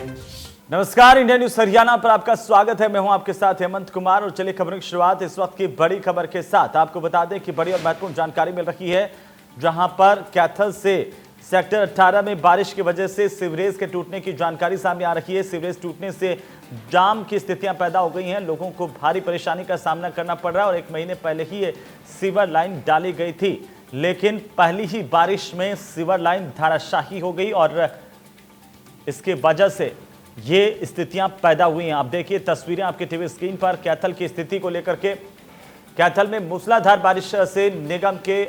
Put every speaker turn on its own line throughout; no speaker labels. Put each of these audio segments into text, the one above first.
नमस्कार, India news Haryana पर आपका स्वागत है। मैं हूं आपके साथ हेमंत कुमार और चलिए खबरों की शुरुआत इस वक्त की बड़ी खबर के साथ। आपको बता दें कि बड़ी और महत्वपूर्ण जानकारी मिल रही है, जहां पर कैथल से सेक्टर 18 में बारिश की वजह से सीवरेज के टूटने की जानकारी सामने आ रही है। सीवरेज टूटने से जाम की स्थितियां पैदा हो गई हैं, लोगों को भारी परेशानी का सामना करना पड़ रहा है और एक महीने पहले ही ये सीवर लाइन डाली गई थी, लेकिन पहली ही बारिश में सीवर लाइन धाराशाही हो गई और इसके वजह से ये स्थितियां पैदा हुई हैं। आप देखिए तस्वीरें आपके टीवी स्क्रीन पर कैथल की स्थिति को लेकर के। कैथल में मूसलाधार बारिश से निगम के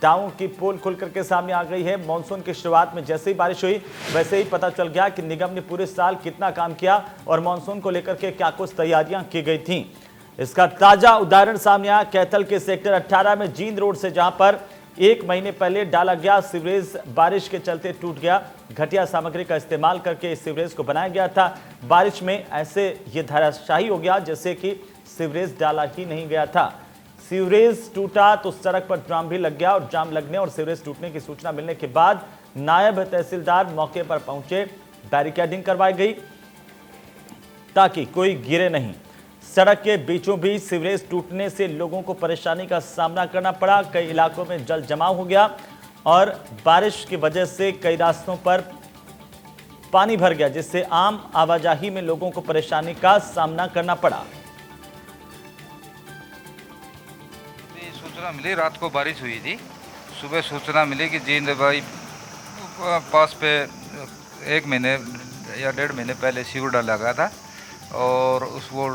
दावों की पोल खुल करके सामने आ गई है। मानसून की शुरुआत में जैसे ही बारिश हुई वैसे ही पता चल गया कि निगम ने पूरे साल कितना काम किया और मानसून को लेकर के क्या कुछ तैयारियां की गई थी। इसका ताजा उदाहरण सामने आया कैथल के सेक्टर 18 में जींद रोड से, जहां पर एक महीने पहले डाला गया सीवरेज बारिश के चलते टूट गया। घटिया सामग्री का इस्तेमाल करके इस सीवरेज को बनाया गया था। बारिश में ऐसे ये धाराशाही हो गया जैसे कि सीवरेज डाला ही नहीं गया था। सीवरेज टूटा तो सड़क पर जाम भी लग गया और जाम लगने और सीवरेज टूटने की सूचना मिलने के बाद नायब तहसीलदार मौके पर पहुंचे, बैरिकेडिंग करवाई गई ताकि कोई गिरे नहीं। सड़क के बीचों बीच सीवरेज टूटने से लोगों को परेशानी का सामना करना पड़ा। कई इलाकों में जल जमाव हो गया और बारिश की वजह से कई रास्तों पर पानी भर गया, जिससे आम आवाजाही में लोगों को परेशानी का सामना करना पड़ा।
सूचना मिली, रात को बारिश हुई थी। सुबह सूचना मिली कि जींद भाई पास पे 1 महीने या 1.5 महीने पहले सीवर डाला गया था और उस वो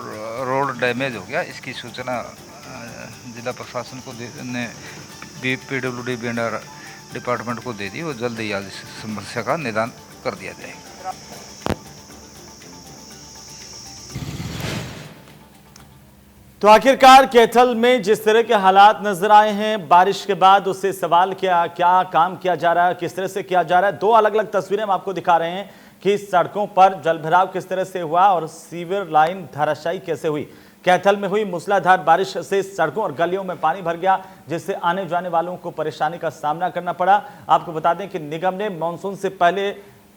रोड डैमेज हो गया। इसकी सूचना जिला प्रशासन को ने PWD बिल्डर डिपार्टमेंट को दे दी। वो जल्द ही आज इस समस्या का निदान कर दिया जाएगा।
तो आखिरकार कैथल में जिस तरह के हालात नजर आए हैं बारिश के बाद, उससे सवाल क्या काम किया जा रहा है, किस तरह से किया जा रहा है। 2 अलग अलग तस्वीरें हम आपको दिखा रहे हैं कि सड़कों पर जलभराव किस तरह से हुआ और सीवर लाइन धाराशायी कैसे हुई। कैथल में हुई मूसलाधार बारिश से सड़कों और गलियों में पानी भर गया, जिससे आने जाने वालों को परेशानी का सामना करना पड़ा। आपको बता दें कि निगम ने मानसून से पहले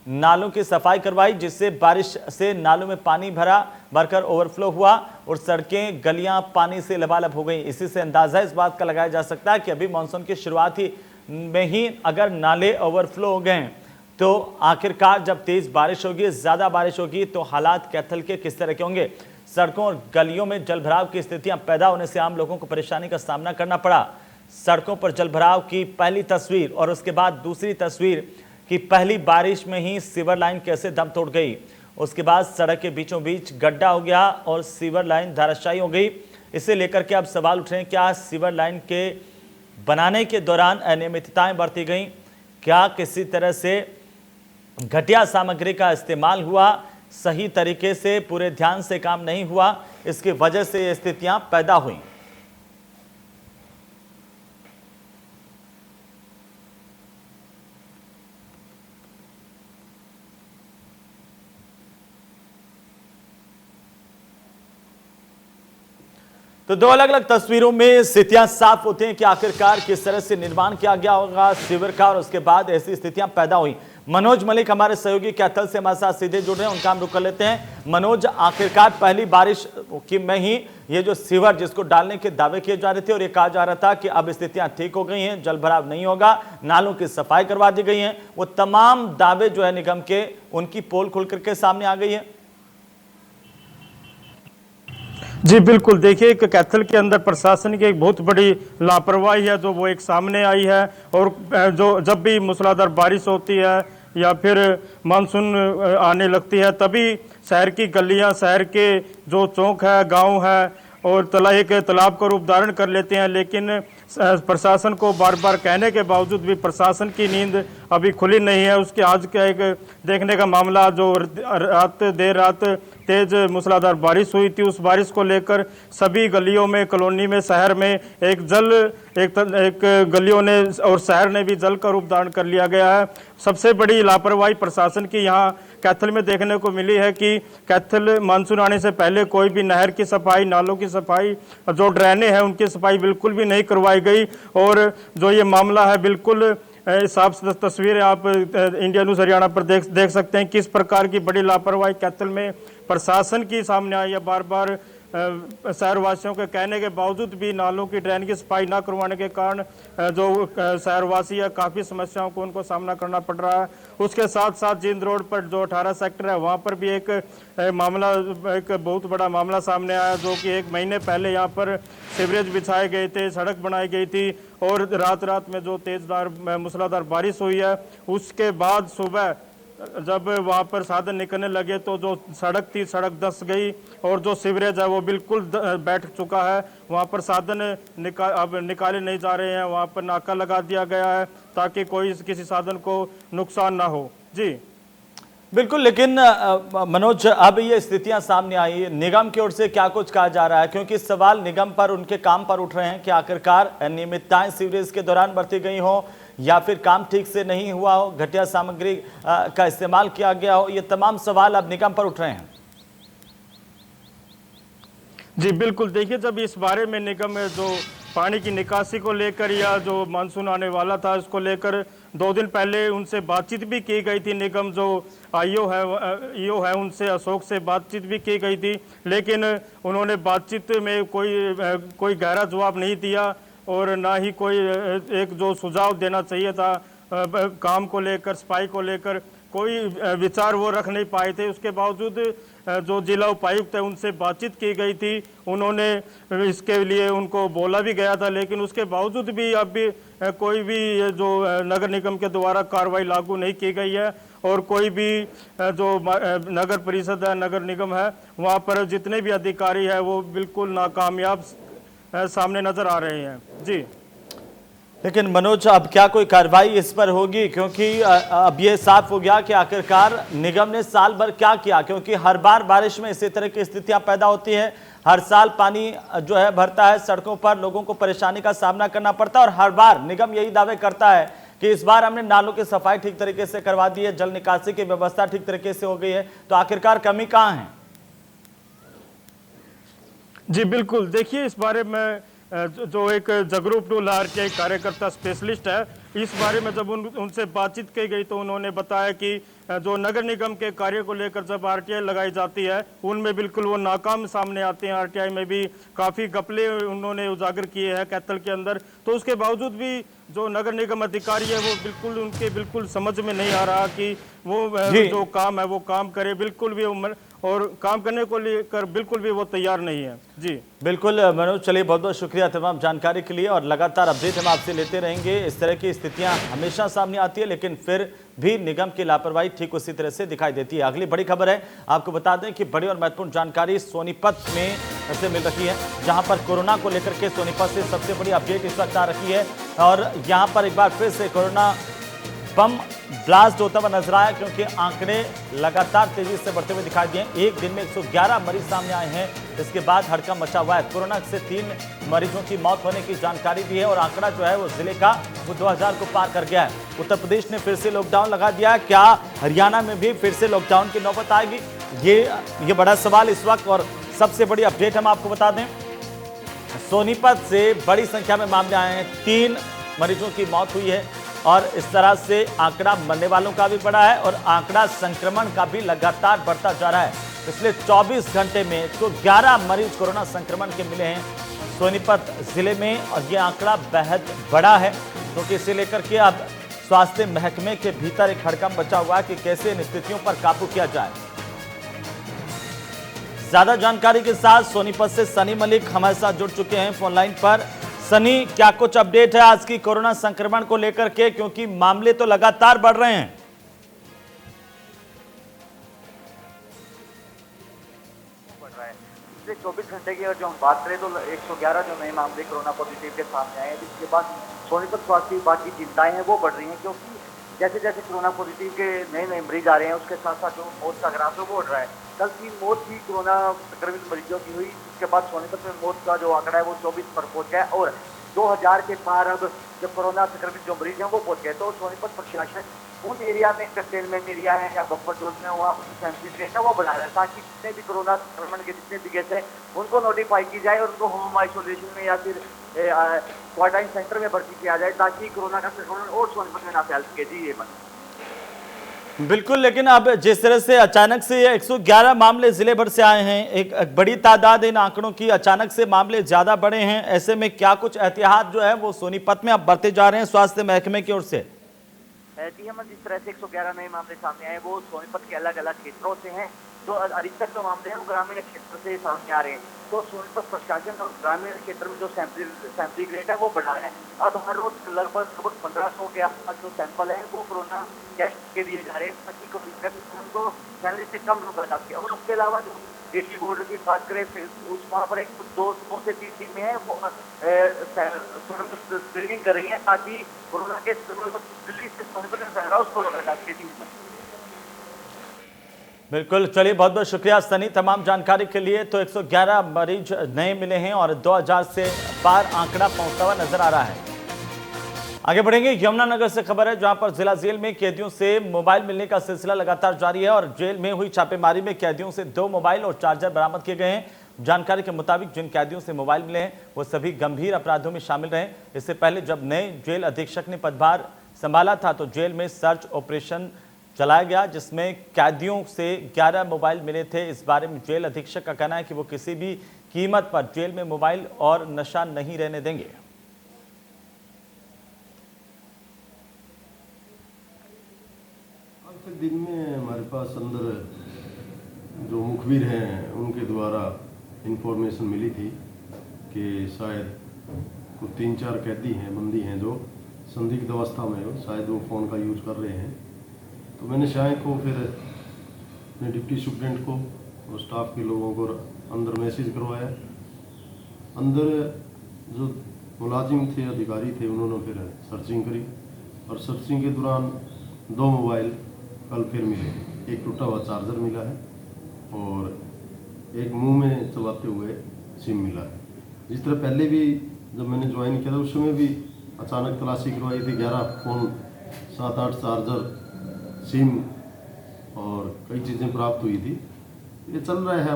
नालों की सफाई करवाई, जिससे बारिश से नालों में पानी भरकर ओवरफ्लो हुआ और सड़कें गलियां पानी से लबालब हो गई। इसी से अंदाजा इस बात का लगाया जा सकता है कि अभी मानसून की शुरुआत ही में ही अगर नाले ओवरफ्लो हो गए तो आखिरकार जब तेज बारिश होगी, ज्यादा बारिश होगी, तो हालात कैथल के किस तरह के होंगे। सड़कों और गलियों में जलभराव की स्थितियां पैदा होने से आम लोगों को परेशानी का सामना करना पड़ा। सड़कों पर जलभराव की पहली तस्वीर और उसके बाद दूसरी तस्वीर कि पहली बारिश में ही सीवर लाइन कैसे दम तोड़ गई। उसके बाद सड़क के बीचों बीच गड्ढा हो गया और सीवर लाइन धाराशायी हो गई। इसे लेकर के अब सवाल उठ रहे हैं, क्या सीवर लाइन के बनाने के दौरान अनियमितताएं बरती गई, क्या किसी तरह से घटिया सामग्री का इस्तेमाल हुआ, सही तरीके से पूरे ध्यान से काम नहीं हुआ, इसकी वजह से ये स्थितियां पैदा हुई। तो 2 अलग अलग तस्वीरों में स्थितियां साफ होती हैं कि आखिरकार किस तरह से निर्माण किया गया होगा सीवर का और उसके बाद ऐसी स्थितियां पैदा हुई। मनोज मलिक हमारे सहयोगी कैथल से हमारे साथ सीधे जुड़ रहे हैं, उनका हम रुक कर लेते हैं। मनोज, आखिरकार पहली बारिश की में ही ये जो सीवर जिसको डालने के दावे किए जा रहे थे और ये कहा जा रहा था कि अब स्थितियां ठीक हो गई हैं, जलभराव नहीं होगा, नालों की सफाई करवा दी गई है, वो तमाम दावे जो है निगम के, उनकी पोल खुल करके सामने आ गई है।
जी बिल्कुल, देखिए कि कैथल के अंदर प्रशासन की एक बहुत बड़ी लापरवाही है जो वो एक सामने आई है। और जो जब भी मूसलाधार बारिश होती है या फिर मानसून आने लगती है, तभी शहर की गलियां, शहर के जो चौक है, गांव है और एक तालाब का रूप धारण कर लेते हैं। लेकिन प्रशासन को बार बार कहने के बावजूद भी प्रशासन की नींद अभी खुली नहीं है। उसके आज का एक देखने का मामला, जो देर रात तेज मूसलाधार बारिश हुई थी, उस बारिश को लेकर सभी गलियों में, कॉलोनी में, शहर में एक गलियों ने और शहर ने भी जल का रूप धारण कर लिया गया है। सबसे बड़ी लापरवाही प्रशासन की यहाँ कैथल में देखने को मिली है कि कैथल मानसून आने से पहले कोई भी नहर की सफाई, नालों की सफाई, जो ड्रेनें हैं उनकी सफाई बिल्कुल भी नहीं करवाई गई। और जो ये मामला है बिल्कुल साफ तस्वीरें आप इंडिया न्यूज़ हरियाणा पर देख सकते हैं किस प्रकार की बड़ी लापरवाही कैथल में प्रशासन की सामने आई है। बार बार शहरवासियों के कहने के बावजूद भी नालों की ड्रेन की सफाई न करवाने के कारण जो शहरवासी है काफ़ी समस्याओं को उनको सामना करना पड़ रहा है। उसके साथ साथ जींद रोड पर जो 18 सेक्टर है वहाँ पर भी एक मामला, एक बहुत बड़ा मामला सामने आया, जो कि 1 महीने पहले यहाँ पर सीवरेज बिछाए गए थे, सड़क बनाई गई थी और रात रात में जो तेज़दार मूसलाधार बारिश हुई है उसके बाद सुबह जब वहाँ पर साधन निकलने लगे तो जो सड़क थी सड़क धंस गई और जो सीवरेज है वो बिल्कुल बैठ चुका है। वहाँ पर साधन अब निकाले नहीं जा रहे हैं, वहाँ पर नाका लगा दिया गया है ताकि कोई किसी साधन को नुकसान ना हो। जी
बिल्कुल, लेकिन मनोज, अब ये स्थितियां सामने आई, निगम की ओर से क्या कुछ कहा जा रहा है? क्योंकि सवाल निगम पर, उनके काम पर उठ रहे हैं कि आखिरकार अनियमितताएं सीवरेज के दौरान बरती गई हो या फिर काम ठीक से नहीं हुआ हो, घटिया सामग्री का इस्तेमाल किया गया हो। ये तमाम सवाल अब निगम पर उठ रहे हैं।
जी बिल्कुल, देखिए जब इस बारे में निगम जो पानी की निकासी को लेकर या जो मानसून आने वाला था इसको लेकर 2 दिन पहले उनसे बातचीत भी की गई थी। निगम जो ईओ है उनसे, अशोक से बातचीत भी की गई थी, लेकिन उन्होंने बातचीत में कोई गहरा जवाब नहीं दिया और ना ही कोई एक जो सुझाव देना चाहिए था काम को लेकर, सफाई को लेकर कोई विचार वो रख नहीं पाए थे। उसके बावजूद जो जिला उपायुक्त है उनसे बातचीत की गई थी, उन्होंने इसके लिए उनको बोला भी गया था, लेकिन उसके बावजूद भी अब भी कोई भी जो नगर निगम के द्वारा कार्रवाई लागू नहीं की गई है और कोई भी जो नगर परिषद है, नगर निगम है, वहाँ पर जितने भी अधिकारी है वो बिल्कुल नाकामयाब सामने नजर आ रहे हैं। जी
लेकिन मनोज, अब क्या कोई कार्रवाई इस पर होगी? क्योंकि अब ये साफ हो गया कि आखिरकार निगम ने साल भर क्या किया, क्योंकि हर बार बारिश में इसी तरह की स्थितियां पैदा होती हैं। हर साल पानी जो है भरता है सड़कों पर, लोगों को परेशानी का सामना करना पड़ता है और हर बार निगम यही दावे करता है कि इस बार हमने नालों की सफाई ठीक तरीके से करवा दी है, जल निकासी की व्यवस्था ठीक तरीके से हो गई है। तो आखिरकार कमी कहाँ है?
जी बिल्कुल, देखिए इस बारे में जो एक जगरूप टूल आरटीआई कार्यकर्ता स्पेशलिस्ट है, इस बारे में जब उनसे बातचीत की गई तो उन्होंने बताया कि जो नगर निगम के कार्य को लेकर जब आरटीआई लगाई जाती है उनमें बिल्कुल वो नाकाम सामने आते हैं। आरटीआई में भी काफ़ी घपले उन्होंने उजागर किए हैं कैथल के अंदर, तो उसके बावजूद भी जो नगर निगम अधिकारी है वो उनके बिल्कुल समझ में नहीं आ रहा कि वो जो काम है वो काम करे, बिल्कुल भी और काम करने को लेकर बिल्कुल भी वो तैयार नहीं है। जी
बिल्कुल मनोज, चलिए बहुत बहुत शुक्रिया तमाम जानकारी के लिए और लगातार अपडेट हम आपसे लेते रहेंगे। इस तरह की स्थितियां हमेशा सामने आती है, लेकिन फिर भी निगम की लापरवाही ठीक उसी तरह से दिखाई देती है। अगली बड़ी खबर है, आपको बता दें कि बड़ी और महत्वपूर्ण जानकारी सोनीपत में से मिल रही है, जहां पर कोरोना को लेकर के सोनीपत से सबसे बड़ी अपडेट इस वक्त आ रही है और यहां पर एक बार फिर से कोरोना बम ब्लास्ट होता हुआ नजर आया, क्योंकि आंकड़े लगातार तेजी से बढ़ते हुए दिखाई दिए। एक दिन में 111 मरीज सामने आए हैं। इसके बाद हड़कंप मचा हुआ है। कोरोना से 3 मरीजों की मौत होने की जानकारी भी है और आंकड़ा जो है वो जिले का वो 2000 को पार कर गया है। उत्तर प्रदेश ने फिर से लॉकडाउन लगा दिया है। क्या हरियाणा में भी फिर से लॉकडाउन की नौबत आएगी? ये बड़ा सवाल इस वक्त। और सबसे बड़ी अपडेट हम आपको बता दें, सोनीपत से बड़ी संख्या में मामले आए हैं। 3 मरीजों की मौत हुई है और इस तरह से आंकड़ा मरने वालों का भी बढ़ा है और आंकड़ा संक्रमण का भी लगातार बढ़ता जा रहा है। पिछले 24 घंटे में तो 11 मरीज कोरोना संक्रमण के मिले हैं सोनीपत जिले में और ये आंकड़ा बेहद बड़ा है, क्योंकि इसे लेकर के अब स्वास्थ्य महकमे के भीतर एक हड़कंप बचा हुआ है कि कैसे इन स्थितियों पर काबू किया जाए। ज्यादा जानकारी के साथ सोनीपत से सनी मलिक हमारे साथ जुड़ चुके हैं फोन लाइन पर। सनी, क्या कुछ अपडेट है आज की कोरोना संक्रमण को लेकर के, क्योंकि मामले तो लगातार बढ़ रहे हैं?
पिछले 24 घंटे की अगर जो हम बात करें तो 111 जो नए मामले कोरोना पॉजिटिव के सामने आए हैं, जिसके बाद सोनीपत स्वास्थ्य विभाग की चिंताएं हैं वो बढ़ रही हैं, क्योंकि जैसे जैसे कोरोना पॉजिटिव के नए नए मरीज आ रहे हैं उसके साथ साथ जो मौत का ग्राफ है वो बढ़ रहा है। कल 3 मौत भी कोरोना संक्रमित मरीजों की हुई, जिसके बाद सोनीपत में मौत का जो आंकड़ा है वो 24 पर पहुंच गया और 2000 के पार अब जब कोरोना संक्रमित जो मरीज हैं वो पहुंच गए। तो सोनीपत प्रशासन उन एरिया में कंटेनमेंट एरिया है या बफर जोन में वहाँ सैंपलिंग रेट है वो बढ़ा रहे हैं, ताकि जितने भी कोरोना संक्रमण के जितने भी केस हैं उनको नोटिफाई की जाए और उनको होम आइसोलेशन में या फिर क्वारंटाइन सेंटर में भर्ती किया जाए, ताकि कोरोना का संक्रमण और सोनीपत में ना फैल सके। जी ये बात
बिल्कुल, लेकिन अब जिस तरह से अचानक से ये 111 मामले जिले भर से आए हैं, एक बड़ी तादाद इन आंकड़ों की, अचानक से मामले ज्यादा बढ़े हैं, ऐसे में क्या कुछ एहतियात जो है वो सोनीपत में अब बरते जा रहे हैं स्वास्थ्य महकमे की ओर से?
जी हम जिस तरह से 111 नए मामले सामने आए वो सोनीपत के अलग अलग क्षेत्रों से हैं, जो अधिकतर जो मामले हैं वो ग्रामीण क्षेत्र से सामने आ रहे हैं। तो सोनीपत प्रशासन और ग्रामीण क्षेत्र में जो सैंपलिंग रेट है वो बढ़ा है। अब हर रोज लगभग 1500 के आसपास जो सैंपल है वो कोरोना टेस्ट के लिए जा रहे हैं, ताकि कोविड को फैलने से कम रोका जा सके। और उसके अलावा जो दिल्ली बॉर्डर की बात करें, उस वहाँ पर एक 2 से 3 टीमें हैं वो स्क्रीनिंग कर रही है, ताकि कोरोना के दिल्ली से सोनीपत में फैल रहा है उसको रोका जा सके।
बिल्कुल, चलिए बहुत बहुत शुक्रिया सनी तमाम जानकारी के लिए। तो 111 मरीज नए मिले हैं और 2000 से पार आंकड़ा पहुंचता हुआ नजर आ रहा है। आगे बढ़ेंगे, यमुनानगर से खबर है जहां पर जिला जेल में कैदियों से मोबाइल मिलने का सिलसिला लगातार जारी है और जेल में हुई छापेमारी में कैदियों से 2 मोबाइल और चार्जर बरामद किए गए हैं। जानकारी के मुताबिक जिन कैदियों से मोबाइल मिले हैं वो सभी गंभीर अपराधों में शामिल रहे। इससे पहले जब नए जेल अधीक्षक ने पदभार संभाला था तो जेल में सर्च ऑपरेशन चलाया गया, जिसमें कैदियों से 11 मोबाइल मिले थे। इस बारे में जेल अधीक्षक का कहना है कि वो किसी भी कीमत पर जेल में मोबाइल और नशा नहीं रहने देंगे।
आज के दिन में हमारे पास अंदर जो मुखबिर हैं उनके द्वारा इंफॉर्मेशन मिली थी कि शायद कुछ 3-4 कैदी हैं, बंदी हैं जो संदिग्ध अवस्था में हो, शायद वो फ़ोन का यूज़ कर रहे हैं। तो मैंने शाह को फिर अपने डिप्टी सुप्रेंट को और स्टाफ के लोगों को अंदर मैसेज करवाया। अंदर जो मुलाजिम थे, अधिकारी थे, उन्होंने फिर सर्चिंग करी और सर्चिंग के दौरान 2 मोबाइल कल फिर मिले। एक टूटा हुआ चार्जर मिला है और एक मुंह में चबाते हुए सिम मिला है। जिस तरह पहले भी जब मैंने ज्वाइन किया था उस समय भी अचानक तलाशी करवाई थी, 11 फ़ोन, 7-8 चार्जर, सिम और कई चीज़ें प्राप्त हुई थी। ये चल रहा है।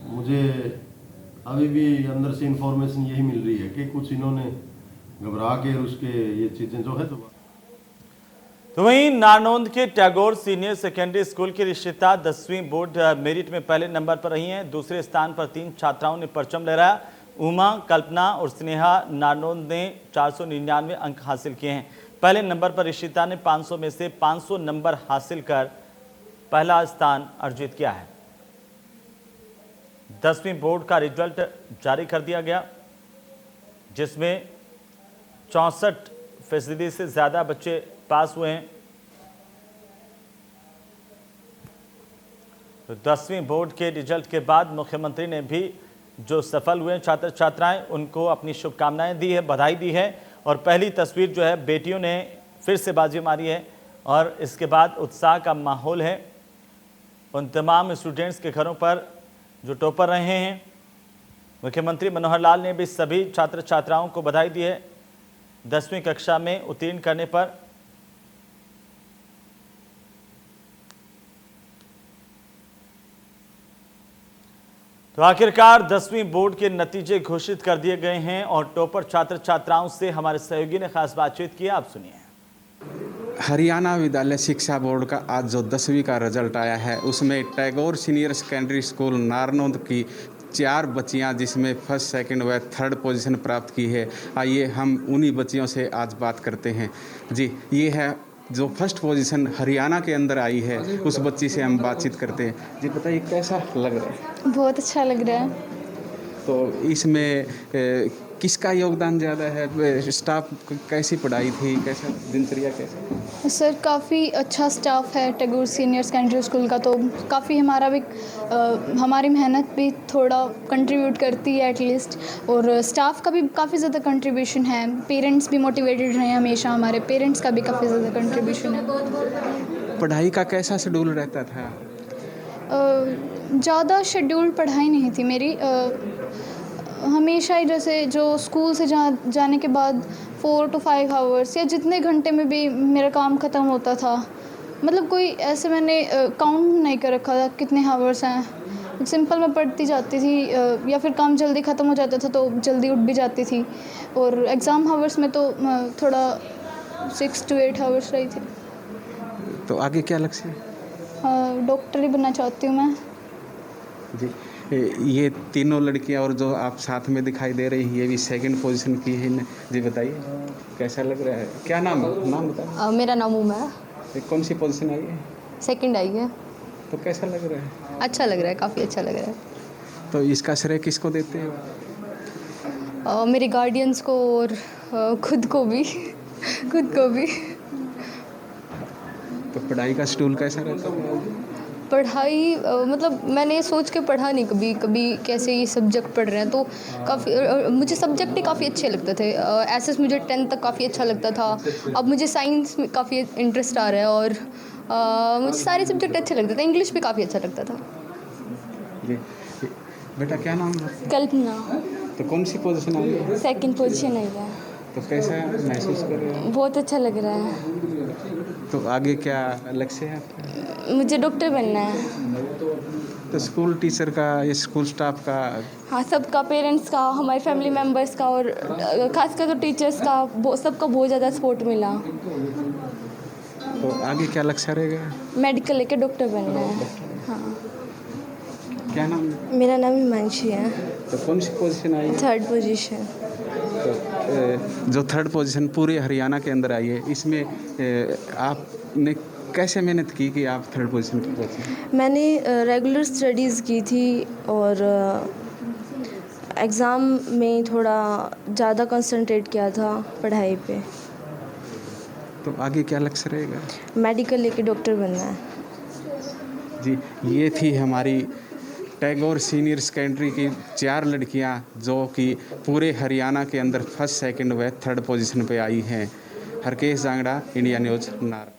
मुझे अभी भी अंदर से इंफॉर्मेशन यही मिल रही है कि कुछ इन्होंने घबरा के उसके ये चीज़ें जो है तो
वहीं नारनौंद के टैगोर सीनियर सेकेंडरी स्कूल की रिश्ता 10वीं बोर्ड मेरिट में पहले नंबर पर रही हैं। दूसरे स्थान पर 3 छात्राओं ने परचम लहराया। उमा, कल्पना और स्नेहा नारनौंद ने 499 अंक हासिल किए हैं। पहले नंबर पर ऋषिता ने 500 में से 500 नंबर हासिल कर पहला स्थान अर्जित किया है। 10वीं बोर्ड का रिजल्ट जारी कर दिया गया, जिसमें 64% से ज्यादा बच्चे पास हुए हैं। तो 10वीं बोर्ड के रिजल्ट के बाद मुख्यमंत्री ने भी जो सफल हुए छात्र छात्राएं उनको अपनी शुभकामनाएं दी है, बधाई दी है और पहली तस्वीर जो है बेटियों ने फिर से बाजी मारी है और इसके बाद उत्साह का माहौल है। उन तमाम स्टूडेंट्स के घरों पर जो टॉपर रहे हैं, मुख्यमंत्री मनोहर लाल ने भी सभी छात्र छात्राओं को बधाई दी है 10वीं कक्षा में उत्तीर्ण करने पर। तो आखिरकार 10वीं बोर्ड के नतीजे घोषित कर दिए गए हैं और टॉपर छात्र छात्राओं से हमारे सहयोगी ने खास बातचीत की, आप सुनिए।
हरियाणा विद्यालय शिक्षा बोर्ड का आज जो 10वीं का रिजल्ट आया है उसमें Tagore senior secondary school Narnaund की 4 बच्चियां जिसमें फर्स्ट, सेकंड व थर्ड पोजीशन प्राप्त की है। आइए हम उन्हीं बच्चियों से आज बात करते हैं। जी, ये है जो फर्स्ट पोजीशन हरियाणा के अंदर आई है, उस बच्ची से हम बातचीत करते हैं। जी बताइए कैसा लग रहा है?
बहुत अच्छा लग रहा है।
तो इसमें किसका योगदान ज़्यादा है? स्टाफ कैसी पढ़ाई थी, कैसा दिनचर्या कैसा?
सर काफ़ी अच्छा स्टाफ है टैगोर सीनियर सेकेंडरी स्कूल का, तो काफ़ी हमारा भी हमारी मेहनत भी थोड़ा कंट्रीब्यूट करती है एटलीस्ट, और स्टाफ का भी काफ़ी ज़्यादा कंट्रीब्यूशन है। पेरेंट्स भी मोटिवेटेड रहे हमेशा, हमारे पेरेंट्स का भी काफ़ी ज़्यादा कंट्रीब्यूशन है।
पढ़ाई का कैसा शेड्यूल रहता था?
ज़्यादा शेड्यूल पढ़ाई नहीं थी मेरी, हमेशा ही जैसे जो स्कूल से जाने के बाद 4 to 5 आवर्स या जितने घंटे में भी मेरा काम ख़त्म होता था, मतलब कोई ऐसे मैंने काउंट नहीं कर रखा था कितने आवर्स हैं। सिंपल मैं पढ़ती जाती थी या फिर काम जल्दी ख़त्म हो जाता था तो जल्दी उठ भी जाती थी। और एग्ज़ाम आवर्स में तो थोड़ा 6 to 8 आवर्स रही थी।
तो आगे क्या लक्ष्य है?
डॉक्टर ही बनना चाहती हूँ मैं।
जी, ये तीनों लड़कियां और जो आप साथ में दिखाई दे रही हैं ये भी सेकंड पोजीशन की है। जी बताइए कैसा लग रहा है? क्या नाम है? नाम बताओ।
मेरा नाम उमा है।
ये कौन सी पोजीशन आई है?
सेकंड आई है।
तो कैसा लग रहा है?
अच्छा लग रहा है, काफ़ी अच्छा लग रहा है।
तो इसका श्रेय किसको देते हैं?
मेरे गार्डियंस को और खुद को भी
तो पढ़ाई का शेड्यूल कैसा रहता है?
पढ़ाई मतलब मैंने ये सोच के पढ़ा नहीं कभी कैसे ये सब्जेक्ट पढ़ रहे हैं, तो काफ़ी मुझे सब्जेक्ट ही काफ़ी अच्छे लगते थे। एसएस मुझे 10th तक काफ़ी अच्छा लगता था। अब मुझे साइंस में काफ़ी इंटरेस्ट आ रहा है और मुझे सारे सब्जेक्ट अच्छे लगते थे। इंग्लिश भी काफ़ी अच्छा लगता था।
जी बेटा क्या नाम है?
कल्पना।
तो कौन सी पोजीशन आई है?
सेकंड पोजीशन आई है।
तो कैसा महसूस कर रहे हैं?
बहुत अच्छा लग रहा है।
तो आगे क्या लक्ष्य है आपका?
मुझे डॉक्टर बनना है।
तो स्कूल टीचर का या स्कूल स्टाफ का?
हाँ, सबका, पेरेंट्स का, हमारे फैमिली मेम्बर्स का और खासकर तो टीचर्स का, सबका बहुत ज़्यादा सपोर्ट मिला।
तो आगे क्या लक्ष्य रहेगा?
मेडिकल लेके डॉक्टर बनना है। हाँ।
क्या नाम है?
मेरा नाम हिमांशी है।
तो कौन सी पोजीशन आई है?
3rd position.
तो जो 3rd पोजीशन पूरे हरियाणा के अंदर आई है, इसमें आपने कैसे मेहनत की कि आप 3rd पोजीशन पर पहुंचे?
मैंने रेगुलर स्टडीज़ की थी और एग्ज़ाम में थोड़ा ज़्यादा कंसंट्रेट किया था पढ़ाई पे।
तो आगे क्या लक्ष्य रहेगा?
मेडिकल लेके डॉक्टर बनना है।
जी, ये थी हमारी टैगोर सीनियर सेकेंडरी की 4 लड़कियां जो कि पूरे हरियाणा के अंदर 1st, 2nd व 3rd पोजीशन पे आई हैं। हरकेश जांगड़ा, इंडिया न्यूज़, नार।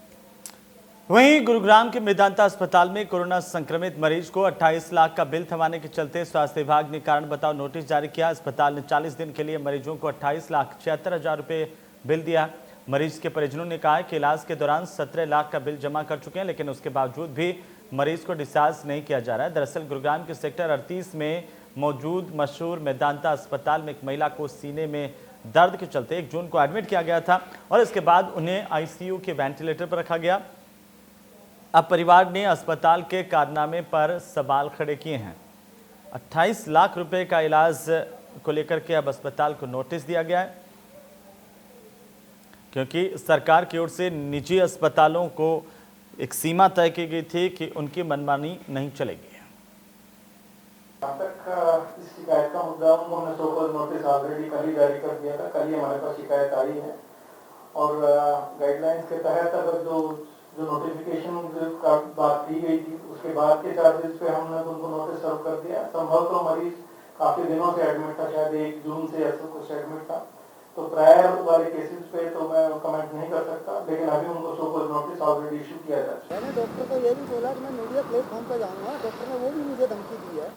वहीं गुरुग्राम के मेदांता अस्पताल में कोरोना संक्रमित मरीज को 28 लाख का बिल थमाने के चलते स्वास्थ्य विभाग ने कारण बताओ नोटिस जारी किया। अस्पताल ने 40 दिन के लिए मरीजों को 28,76,000 रुपये बिल दिया। मरीज के परिजनों ने कहा कि इलाज के दौरान 17 लाख का बिल जमा कर चुके हैं, लेकिन उसके बावजूद भी मरीज को डिस्चार्ज नहीं किया जा रहा है। दरअसल गुरुग्राम के सेक्टर 38 में मौजूद मशहूर मेदांता अस्पताल में एक महिला को सीने में दर्द के चलते 1 जून को एडमिट किया गया था और इसके बाद उन्हें आईसीयू के वेंटिलेटर पर रखा गया। अब परिवार ने अस्पताल के कारनामे पर सवाल खड़े किए हैं। 28 लाख रुपए का इलाज को लेकर के अब अस्पताल को नोटिस दिया गया है, क्योंकि सरकार की ओर से निजी अस्पतालों को एक सीमा तय की गई थी कि उनकी मनमानी नहीं चलेगी।
जहाँ तक इस शिकायत का मुद्दा, उनको हमने सोकॉज नोटिस ऑलरेडी कल ही जारी कर दिया था। कल ही हमारे पास शिकायत आई है और गाइडलाइंस के तहत अगर जो नोटिफिकेशन का बात की गई थी उसके बाद के चार्जेस पे हमने उनको नोटिस सर्व कर दिया। संभव तो मरीज काफी दिनों से एडमिट था, शायद 1 जून से ऐसा कुछ एडमिट था, तो प्रायर वाले केसेस पे तो मैं कमेंट नहीं कर सकता, लेकिन अभी उनको सोकॉज नोटिस ऑलरेडी इशू किया जा चुका है।
मैंने डॉक्टर को ये भी बोला कि मैं मीडिया प्लेटफॉर्म पर जाऊंगा, डॉक्टर ने वो भी मुझे धमकी दी है।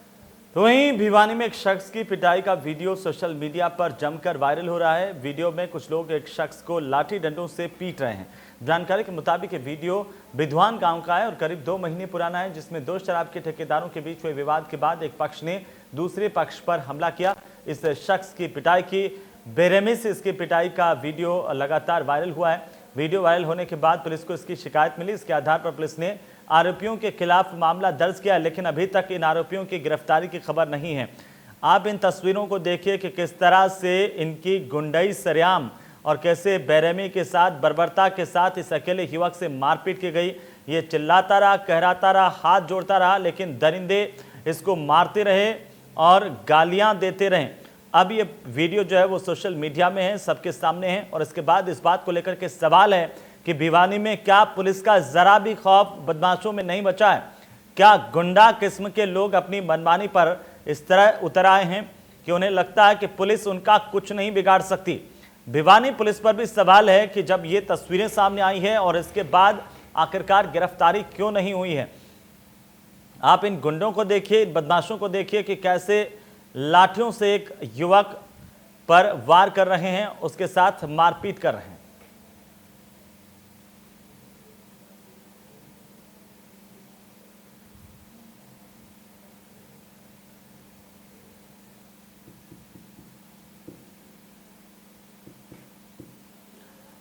तो वहीं भिवानी में एक शख्स की पिटाई का वीडियो सोशल मीडिया पर जमकर वायरल हो रहा है। वीडियो में कुछ लोग एक शख्स को लाठी डंडों से पीट रहे हैं। जानकारी के मुताबिक ये वीडियो बिधवान गांव का है और करीब 2 महीने पुराना है, जिसमें 2 शराब के ठेकेदारों के बीच हुए विवाद के बाद एक पक्ष ने दूसरे पक्ष पर हमला किया। इस शख्स की पिटाई की बेरहमी से इसकी पिटाई का वीडियो लगातार वायरल हुआ है। वीडियो वायरल होने के बाद पुलिस को इसकी शिकायत मिली। इसके आधार पर पुलिस ने आरोपियों के खिलाफ मामला दर्ज किया, लेकिन अभी तक इन आरोपियों की गिरफ्तारी की खबर नहीं है। आप इन तस्वीरों को देखिए कि किस तरह से इनकी गुंडई सरेआम और कैसे बेरहमी के साथ, बर्बरता के साथ इस अकेले युवक से मारपीट की गई। ये चिल्लाता रहा, कहराता रहा, हाथ जोड़ता रहा, लेकिन दरिंदे इसको मारते रहे और गालियां देते रहे। अब ये वीडियो जो है वो सोशल मीडिया में है, सबके सामने है और इसके बाद इस बात को लेकर के सवाल है कि भिवानी में क्या पुलिस का जरा भी खौफ बदमाशों में नहीं बचा है? क्या गुंडा किस्म के लोग अपनी मनमानी पर इस तरह उतर आए हैं कि उन्हें लगता है कि पुलिस उनका कुछ नहीं बिगाड़ सकती? भिवानी पुलिस पर भी सवाल है कि जब ये तस्वीरें सामने आई है और इसके बाद आखिरकार गिरफ्तारी क्यों नहीं हुई है? आप इन गुंडों को देखिए, इन बदमाशों को देखिए कि कैसे लाठियों से एक युवक पर वार कर रहे हैं, उसके साथ मारपीट कर रहे हैं।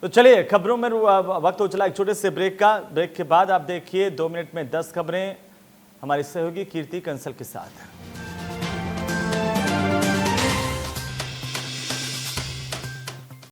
तो चलिए खबरों में वक्त हो चला एक छोटे से ब्रेक का। ब्रेक के बाद आप देखिए 2 मिनट में 10 खबरें हमारी सहयोगी कीर्ति कंसल के साथ।